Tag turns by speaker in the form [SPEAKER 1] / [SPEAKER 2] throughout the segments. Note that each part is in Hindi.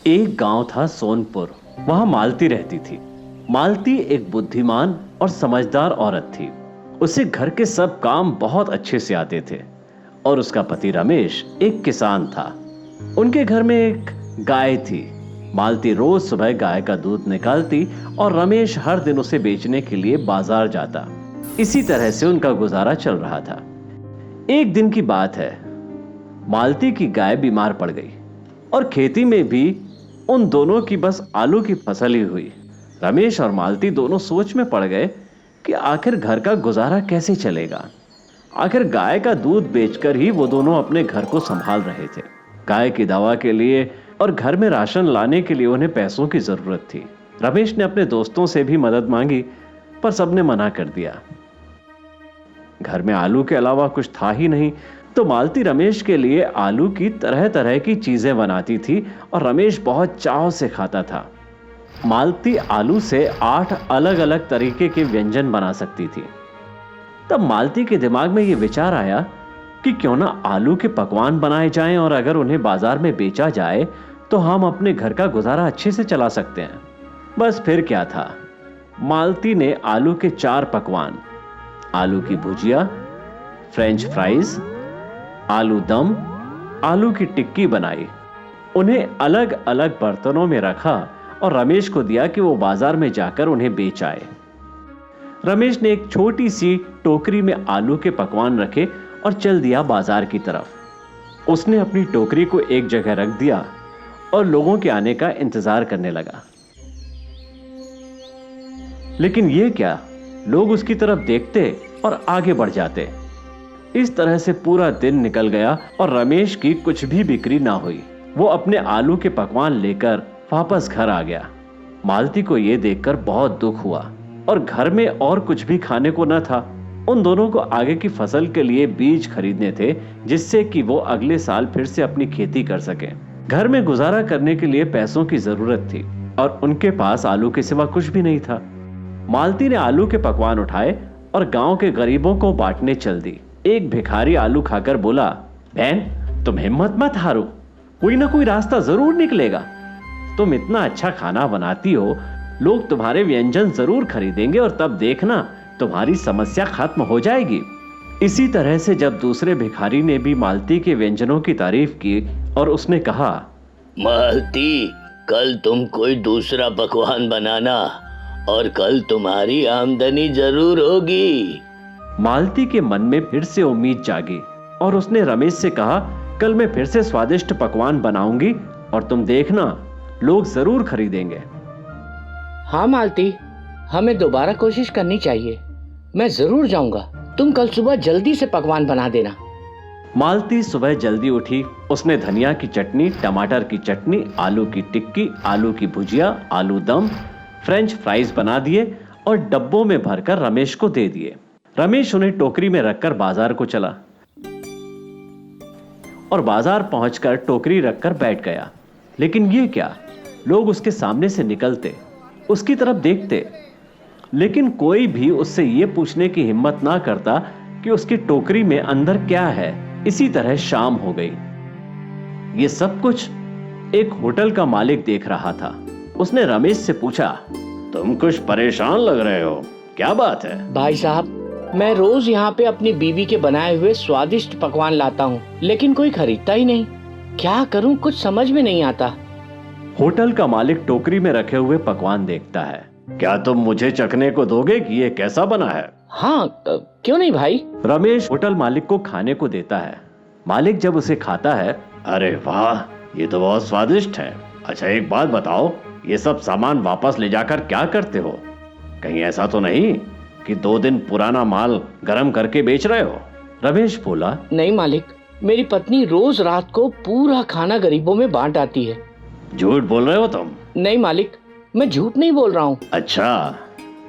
[SPEAKER 1] एक गांव था सोनपुर। वहां मालती रहती थी। मालती एक बुद्धिमान और समझदार औरत थी। उसे घर के सब काम बहुत अच्छे से आते थे और उसका पति रमेश एक किसान था। उनके घर में एक गाय थी। मालती रोज सुबह गाय का दूध निकालती और रमेश हर दिन उसे बेचने के लिए बाजार जाता। इसी तरह से उनका गुजारा चल रहा था। एक दिन की बात है, मालती की गाय बीमार पड़ गई और खेती में भी उन दोनों की बस आलू की फसल ही हुई। रमेश और मालती दोनों सोच में पड़ गए कि आखिर घर का गुजारा कैसे चलेगा। आखिर गाय का दूध बेचकर ही वो दोनों अपने घर को संभाल रहे थे। गाय की दवा के लिए और घर में राशन लाने के लिए उन्हें पैसों की जरूरत थी। रमेश ने अपने दोस्तों से भी मदद मांगी, पर सबने मना कर दिया। घर में आलू के अलावा कुछ था ही नहीं, तो मालती रमेश के लिए आलू की तरह तरह की चीजें बनाती थी और रमेश बहुत चाव से खाता था। मालती आलू से 8 अलग अलग तरीके के व्यंजन बना सकती थी। तब मालती के दिमाग में यह विचार आया कि क्यों ना आलू के पकवान बनाए जाएं और अगर उन्हें बाजार में बेचा जाए तो हम अपने घर का गुजारा अच्छे से चला सकते हैं। बस फिर क्या था, मालती ने आलू के 4 पकवान, आलू की भुजिया, फ्रेंच फ्राइज, आलू दम, आलू की टिक्की बनाई। उन्हें अलग अलग बर्तनों में रखा और रमेश को दिया कि वो बाजार में जाकर उन्हें बेच आए। रमेश ने एक छोटी सी टोकरी में आलू के पकवान रखे और चल दिया बाजार की तरफ। उसने अपनी टोकरी को एक जगह रख दिया और लोगों के आने का इंतजार करने लगा। लेकिन यह क्या, लोग उसकी तरफ देखते और आगे बढ़ जाते। इस तरह से पूरा दिन निकल गया और रमेश की कुछ भी बिक्री ना हुई। वो अपने आलू के पकवान लेकर वापस घर आ गया। मालती को यह देखकर बहुत दुख हुआ और घर में और कुछ भी खाने को न था। उन दोनों को आगे की फसल के लिए बीज खरीदने थे, जिससे कि वो अगले साल फिर से अपनी खेती कर सके। घर में गुजारा करने के लिए पैसों की जरूरत थी और उनके पास आलू के सिवा कुछ भी नहीं था। मालती ने आलू के पकवान उठाए और गांव के गरीबों को बांटने चल दी। एक भिखारी आलू खाकर बोला, बहन तुम हिम्मत मत हारो, कोई ना कोई रास्ता जरूर निकलेगा। तुम इतना अच्छा खाना बनाती हो, लोग तुम्हारे व्यंजन जरूर खरीदेंगे और तब देखना तुम्हारी समस्या खत्म हो जाएगी। इसी तरह से जब दूसरे भिखारी ने भी मालती के व्यंजनों की तारीफ की और उसने कहा,
[SPEAKER 2] मालती कल तुम कोई दूसरा पकवान बनाना और कल तुम्हारी आमदनी जरूर होगी।
[SPEAKER 1] मालती के मन में फिर से उम्मीद जागी और उसने रमेश से कहा, कल मैं फिर से स्वादिष्ट पकवान बनाऊंगी और तुम देखना लोग जरूर खरीदेंगे।
[SPEAKER 3] हाँ मालती, हमें दोबारा कोशिश करनी चाहिए। मैं जरूर जाऊंगा। तुम कल सुबह जल्दी से पकवान बना देना।
[SPEAKER 1] मालती सुबह जल्दी उठी। उसने धनिया की चटनी, टमाटर की चटनी, आलू की टिक्की, आलू की भुजिया, आलू दम, फ्रेंच फ्राइज बना दिए और डब्बों में भरकर रमेश को दे दिए। रमेश उन्हें टोकरी में रखकर बाजार को चला और बाजार पहुंचकर टोकरी रखकर बैठ गया। लेकिन ये क्या, लोग उसके सामने से निकलते, उसकी तरफ देखते, लेकिन कोई भी उससे यह पूछने की हिम्मत ना करता कि उसकी टोकरी में अंदर क्या है। इसी तरह शाम हो गई। यह सब कुछ एक होटल का मालिक देख रहा था। उसने रमेश से पूछा, तुम कुछ परेशान लग रहे हो, क्या बात है?
[SPEAKER 3] भाई साहब, मैं रोज यहाँ पे अपनी बीवी के बनाए हुए स्वादिष्ट पकवान लाता हूँ, लेकिन कोई खरीदता ही नहीं। क्या करूँ, कुछ समझ में नहीं आता।
[SPEAKER 1] होटल का मालिक टोकरी में रखे हुए पकवान देखता है। क्या तुम मुझे चखने को दोगे कि ये कैसा बना है?
[SPEAKER 3] हाँ, क्यों नहीं भाई।
[SPEAKER 1] रमेश होटल मालिक को खाने को देता है। मालिक जब उसे खाता है, अरे वाह, ये तो बहुत स्वादिष्ट है। अच्छा एक बात बताओ, ये सब सामान वापस ले जाकर क्या करते हो? कहीं ऐसा तो नहीं कि 2 दिन पुराना माल गरम करके बेच रहे हो? रमेश बोला,
[SPEAKER 3] नहीं मालिक, मेरी पत्नी रोज रात को पूरा खाना गरीबों में बांट आती है।
[SPEAKER 1] झूठ बोल रहे हो तुम?
[SPEAKER 3] नहीं मालिक, मैं झूठ नहीं बोल रहा हूँ।
[SPEAKER 1] अच्छा,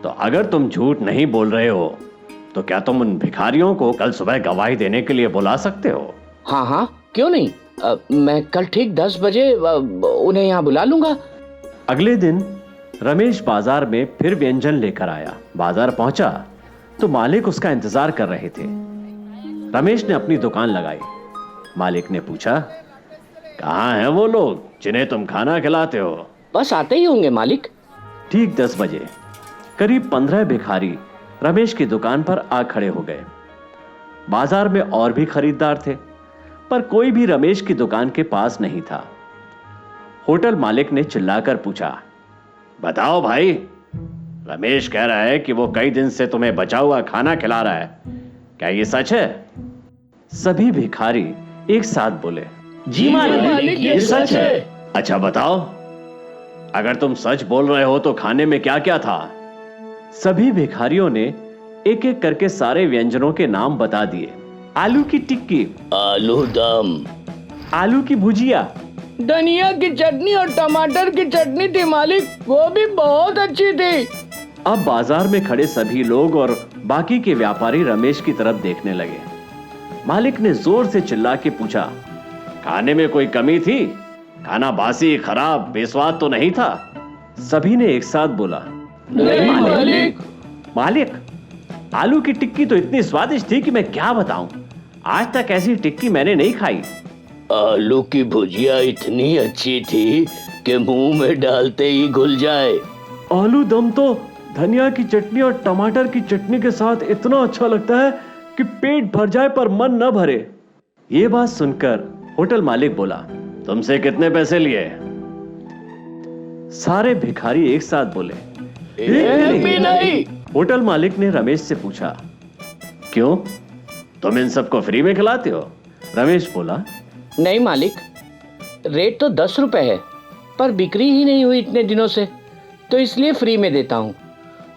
[SPEAKER 1] तो अगर तुम झूठ नहीं बोल रहे हो तो क्या तुम उन भिखारियों को कल सुबह गवाही देने के लिए बुला सकते हो?
[SPEAKER 3] हाँ हाँ, क्यों नहीं। मैं कल ठीक 10 बजे उन्हें यहाँ बुला लूंगा।
[SPEAKER 1] अगले दिन रमेश बाजार में फिर व्यंजन लेकर आया। बाजार पहुंचा तो मालिक उसका इंतजार कर रहे थे। रमेश ने अपनी दुकान लगाई। मालिक ने पूछा, कहाँ हैं वो लोग? जिन्हें तुम खाना खिलाते हो?
[SPEAKER 3] बस आते ही होंगे मालिक।
[SPEAKER 1] ठीक 10 बजे करीब 15 भिखारी रमेश की दुकान पर आ खड़े हो गए। बाजार में और भी खरीदार थे, पर कोई भी रमेश की दुकान के पास नहीं था। होटल मालिक ने चिल्लाकर पूछा, बताओ भाई, रमेश कह रहा है कि वो कई दिन से तुम्हें बचा हुआ खाना खिला रहा है, क्या ये सच है? सभी भिखारी एक साथ बोले, जी मालिक, ये सच है। अच्छा बताओ, अगर तुम सच बोल रहे हो तो खाने में क्या क्या था? सभी भिखारियों ने एक एक करके सारे व्यंजनों के नाम बता दिए। आलू की टिक्की,
[SPEAKER 2] आलू दम,
[SPEAKER 1] आलू की भुजिया,
[SPEAKER 3] धनिया की चटनी और टमाटर की चटनी थी मालिक, वो भी बहुत अच्छी थी।
[SPEAKER 1] अब बाजार में खड़े सभी लोग और बाकी के व्यापारी रमेश की तरफ देखने लगे। मालिक ने जोर से चिल्ला के पूछा, खाने में कोई कमी थी? खाना बासी, खराब, बेस्वाद तो नहीं था? सभी ने एक साथ बोला,
[SPEAKER 3] नहीं मालिक।
[SPEAKER 1] मालिक, आलू की टिक्की तो इतनी स्वादिष्ट थी कि मैं क्या बताऊं। आज तक ऐसी टिक्की मैंने नहीं खाई।
[SPEAKER 2] आलू की भुजिया इतनी अच्छी थी कि मुंह में डालते ही घुल जाए।
[SPEAKER 1] आलू दम तो धनिया की चटनी और टमाटर की चटनी के साथ इतना अच्छा लगता है कि पेट भर जाए पर मन न भरे। ये बात सुनकर होटल मालिक बोला, तुमसे कितने पैसे लिए? सारे भिखारी एक साथ बोले,
[SPEAKER 3] एक भी नहीं।
[SPEAKER 1] होटल मालिक ने रमेश से पूछा, क्यों, तुम इन सबको फ्री में खिलाते हो? रमेश बोला,
[SPEAKER 3] नहीं मालिक, रेट तो 10 रुपए है, पर बिक्री ही नहीं हुई इतने दिनों से, तो इसलिए फ्री में देता हूँ।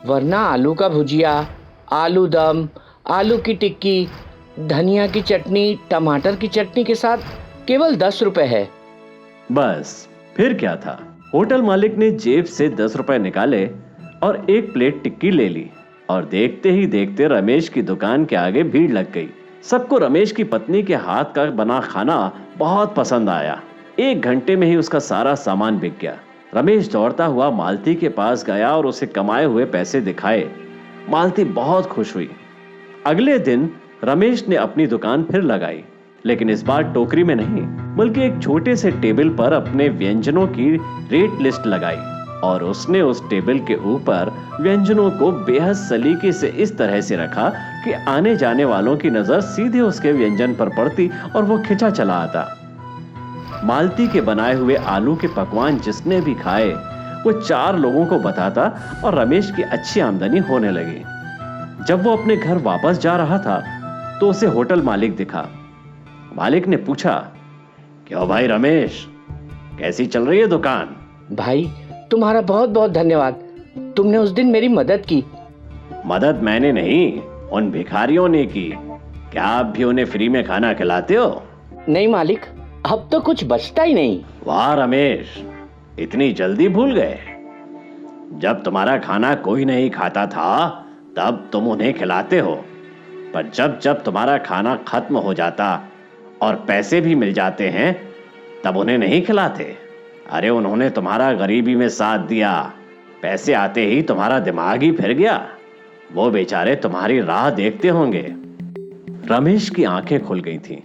[SPEAKER 3] वरना आलू का भुजिया, आलू दम, आलू की टिक्की, धनिया की चटनी, टमाटर की चटनी के साथ केवल 10 रुपए है।
[SPEAKER 1] बस फिर क्या था। होटल मालिक ने जेब से 10 रुपए निकाले और एक प्लेट टिक्की ले ली, और देखते ही देखते रमेश की दुकान के आगे भीड़ लग गई। सबको रमेश की पत्नी के हाथ का बना खाना बहुत पसंद आया। 1 घंटे में ही उसका सारा सामान बिक गया। रमेश दौड़ता हुआ मालती के पास गया और उसे कमाए हुए पैसे दिखाए। मालती बहुत खुश हुई। अगले दिन रमेश ने अपनी दुकान फिर लगाई, लेकिन इस बार टोकरी में नहीं, बल्कि एक छोटे से टेबल पर अपने व्यंजनों की रेट लिस्ट लगाई, और उसने उस टेबल के ऊपर व्यंजनों को बेहद सलीके से इस तरह से रखा कि आने जाने वालों की नजर सीधे उसके व्यंजन पर पड़ती और वो खिंचा चला आता। मालती के बनाए हुए आलू के पकवान जिसने भी खाए वो 4 लोगों को बताता और रमेश की अच्छी आमदनी होने लगी। जब वो अपने घर वापस जा रहा था तो उसे होटल मालिक दिखा। मालिक ने पूछा, क्यों भाई रमेश, कैसी चल रही है दुकान?
[SPEAKER 3] भाई तुम्हारा बहुत बहुत धन्यवाद, तुमने उस दिन मेरी मदद की।
[SPEAKER 1] मदद मैंने नहीं, उन भिखारियों ने की। क्या आप भी उन्हें फ्री में खाना खिलाते हो?
[SPEAKER 3] नहीं मालिक, अब तो कुछ बचता ही नहीं।
[SPEAKER 1] वाह रमेश, इतनी जल्दी भूल गए। जब तुम्हारा खाना कोई नहीं खाता था तब तुम उन्हें खिलाते हो, पर जब जब तुम्हारा खाना खत्म हो जाता और पैसे भी मिल जाते हैं तब उन्हें नहीं खिलाते। अरे उन्होंने तुम्हारा गरीबी में साथ दिया, पैसे आते ही तुम्हारा दिमाग ही फिर गया। वो बेचारे तुम्हारी राह देखते होंगे। रमेश की आंखें खुल गई थीं।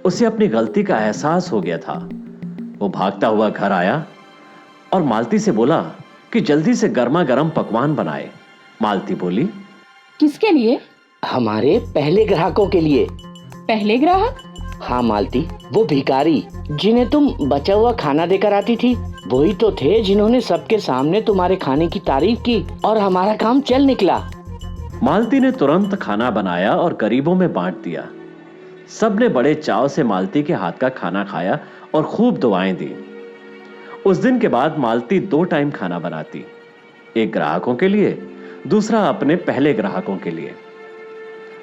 [SPEAKER 1] उसे अपनी गलती का एहसास हो गया था। वो भागता हुआ घर आया और मालती से बोला कि जल्दी से गर्मा गर्म पकवान बनाए। मालती बोली,
[SPEAKER 4] किसके लिए?
[SPEAKER 3] हमारे पहले ग्राहकों के लिए।
[SPEAKER 4] पहले ग्राहक?
[SPEAKER 3] हाँ मालती, वो भिखारी जिन्हें तुम बचा हुआ खाना देकर आती थी, वही तो थे जिन्होंने सबके सामने तुम्हारे खाने की तारीफ की और हमारा काम चल निकला।
[SPEAKER 1] मालती ने तुरंत खाना बनाया और गरीबों में बांट दिया। सबने बड़े चाव से मालती के हाथ का खाना खाया और खूब दुआएं दी। उस दिन के बाद मालती 2 टाइम खाना बनाती, एक ग्राहकों के लिए, दूसरा अपने पहले ग्राहकों के लिए।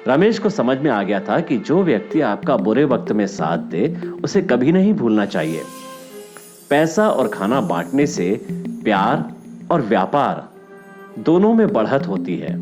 [SPEAKER 1] रमेश को समझ में आ गया था कि जो व्यक्ति आपका बुरे वक्त में साथ दे उसे कभी नहीं भूलना चाहिए। पैसा और खाना बांटने से प्यार और व्यापार दोनों में बढ़त होती है।